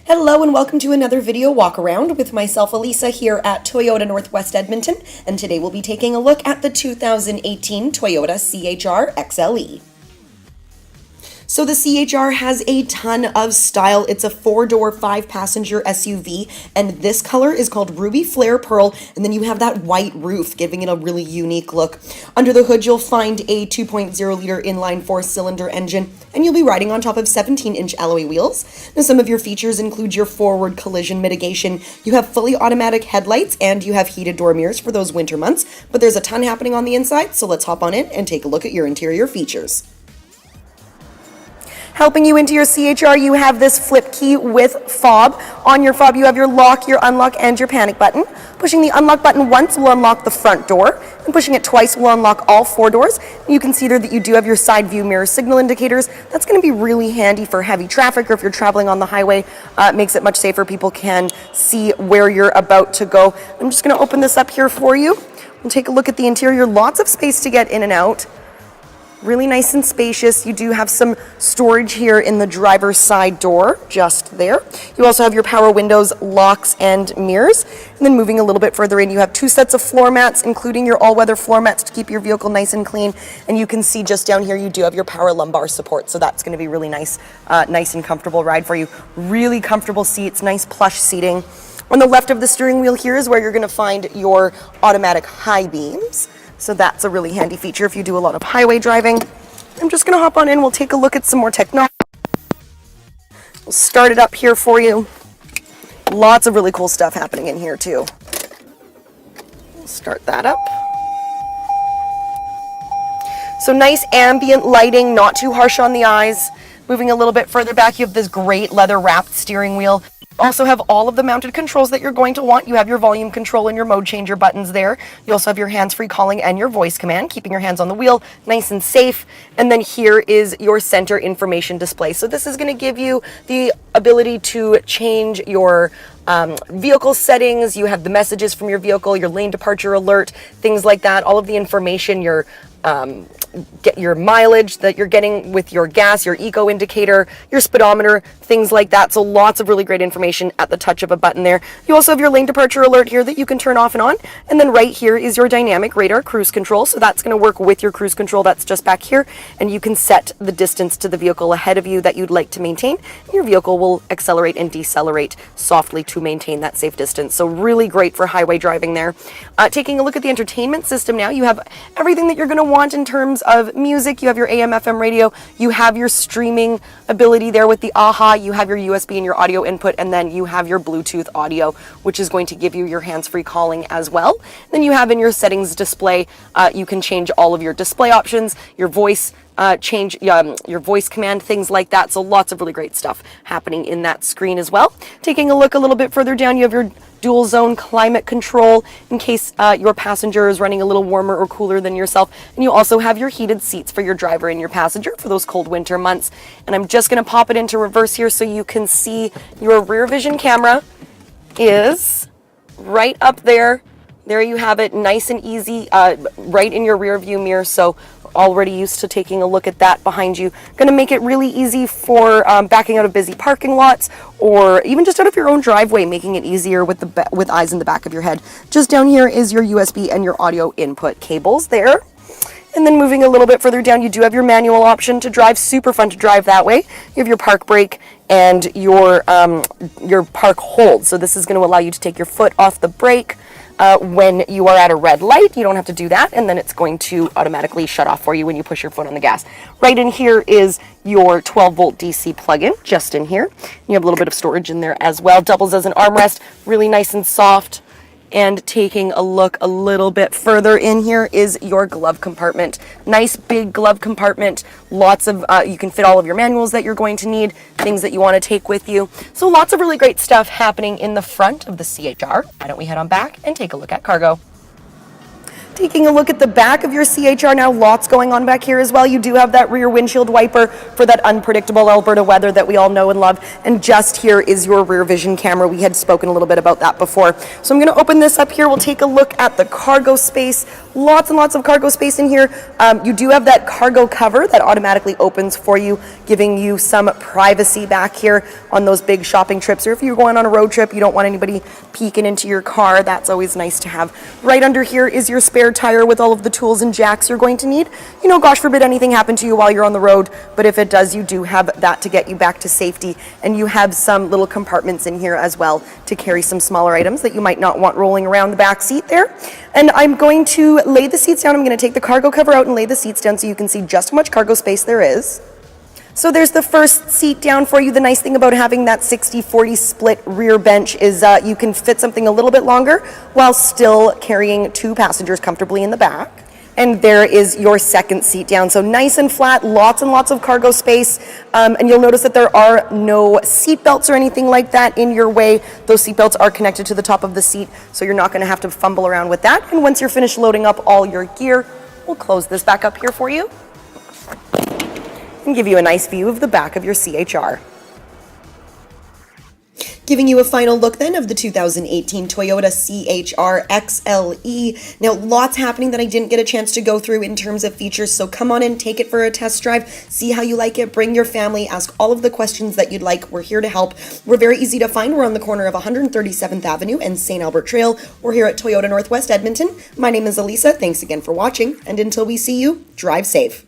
Hello and welcome to another video walk around with myself, Elisa, here at Toyota Northwest Edmonton, and today we'll be taking a look at the 2018 Toyota C-HR XLE. So the C-HR has a ton of style. It's a 4-door, 5-passenger SUV, and this color is called Ruby Flare Pearl, and then you have that white roof, giving it a really unique look. Under the hood, you'll find a 2.0-liter inline 4-cylinder engine, and you'll be riding on top of 17-inch alloy wheels. Now, some of your features include your forward collision mitigation. You have fully automatic headlights, and you have heated door mirrors for those winter months, but there's a ton happening on the inside, so let's hop on in and take a look at your interior features. Helping you into your C-HR, you have this flip key with fob. On your fob, you have your lock, your unlock, and your panic button. Pushing the unlock button once will unlock the front door, and pushing it twice will unlock all 4 doors. You can see there that you do have your side view mirror signal indicators. That's going to be really handy for heavy traffic, or if you're traveling on the highway, it makes it much safer. People can see where you're about to go. I'm just going to open this up here for you. We'll take a look at the interior. Lots of space to get in and out. Really nice and spacious. You do have some storage here in the driver's side door, just there. You also have your power windows, locks, and mirrors. And then moving a little bit further in, you have 2 sets of floor mats, including your all-weather floor mats to keep your vehicle nice and clean. And you can see just down here, you do have your power lumbar support, so that's going to be really nice, nice and comfortable ride for you. Really comfortable seats, nice plush seating. On the left of the steering wheel here is where you're going to find your automatic high beams. So that's a really handy feature if you do a lot of highway driving. I'm just going to hop on in. We'll take a look at some more technology. We'll start it up here for you. Lots of really cool stuff happening in here too. We'll start that up. So nice ambient lighting, not too harsh on the eyes. Moving a little bit further back, you have this great leather wrapped steering wheel. Also have all of the mounted controls that you're going to want. You have your volume control and your mode changer buttons there. You also have your hands-free calling and your voice command, keeping your hands on the wheel nice and safe. And then here is your center information display. So this is going to give you the ability to change your vehicle settings. You have the messages from your vehicle, your lane departure alert, things like that. All of the information, get your mileage that you're getting with your gas, your eco indicator, your speedometer, things like that. So lots of really great information at the touch of a button there. You also have your lane departure alert here that you can turn off and on. And then right here is your dynamic radar cruise control. So that's going to work with your cruise control. That's just back here. And you can set the distance to the vehicle ahead of you that you'd like to maintain. Your vehicle will accelerate and decelerate softly to maintain that safe distance. So really great for highway driving there. Taking a look at the entertainment system now, you have everything that you're going to want in terms of music. You have your AM, FM radio. You have your streaming ability there with the AHA. You have your USB and your audio input, and then you have your Bluetooth audio, which is going to give you your hands-free calling as well. Then you have in your settings display, you can change all of your display options, your voice change, your voice command, things like that. So lots of really great stuff happening in that screen as well. Taking a look a little bit further down, you have your dual zone climate control in case your passenger is running a little warmer or cooler than yourself. And you also have your heated seats for your driver and your passenger for those cold winter months. And I'm just going to pop it into reverse here so you can see your rear vision camera is right up there. There you have it, nice and easy, right in your rear view mirror. So already used to taking a look at that behind you. Going to make it really easy for backing out of busy parking lots, or even just out of your own driveway, making it easier with eyes in the back of your head. Just down here is your USB and your audio input cables there. And then moving a little bit further down, you do have your manual option to drive. Super fun to drive that way. You have your park brake and your park hold. So this is going to allow you to take your foot off the brake when you are at a red light. You don't have to do that, and then it's going to automatically shut off for you when you push your foot on the gas. Right in here is your 12-volt DC plug-in, just in here. You have a little bit of storage in there as well. Doubles as an armrest, really nice and soft. And taking a look a little bit further in here is your glove compartment. Nice big glove compartment. Lots of, you can fit all of your manuals that you're going to need, things that you want to take with you. So lots of really great stuff happening in the front of the C-HR. Why don't we head on back and take a look at cargo. Taking a look at the back of your C-HR now, lots going on back here as well. You do have that rear windshield wiper for that unpredictable Alberta weather that we all know and love. And just here is your rear vision camera. We had spoken a little bit about that before. So I'm going to open this up here. We'll take a look at the cargo space. Lots and lots of cargo space in here. You do have that cargo cover that automatically opens for you, giving you some privacy back here on those big shopping trips. Or if you're going on a road trip, you don't want anybody peeking into your car. That's always nice to have. Right under here is your spare tire with all of the tools and jacks you're going to need. You know, gosh forbid anything happen to you while you're on the road, but if it does, you do have that to get you back to safety. And you have some little compartments in here as well to carry some smaller items that you might not want rolling around the back seat there. And I'm going to lay the seats down. I'm going to take the cargo cover out and lay the seats down so you can see just how much cargo space there is. So there's the first seat down for you. The nice thing about having that 60-40 split rear bench is you can fit something a little bit longer while still carrying 2 passengers comfortably in the back. And there is your second seat down. So nice and flat, lots and lots of cargo space. And you'll notice that there are no seat belts or anything like that in your way. Those seat belts are connected to the top of the seat, so you're not going to have to fumble around with that. And once you're finished loading up all your gear, we'll close this back up here for you and give you a nice view of the back of your C-HR. Giving you a final look then of the 2018 Toyota C-HR XLE. Now, lots happening that I didn't get a chance to go through in terms of features, so come on in, take it for a test drive, see how you like it, bring your family, ask all of the questions that you'd like. We're here to help. We're very easy to find. We're on the corner of 137th Avenue and St. Albert Trail. We're here at Toyota Northwest Edmonton. My name is Elisa. Thanks again for watching, and until we see you, drive safe.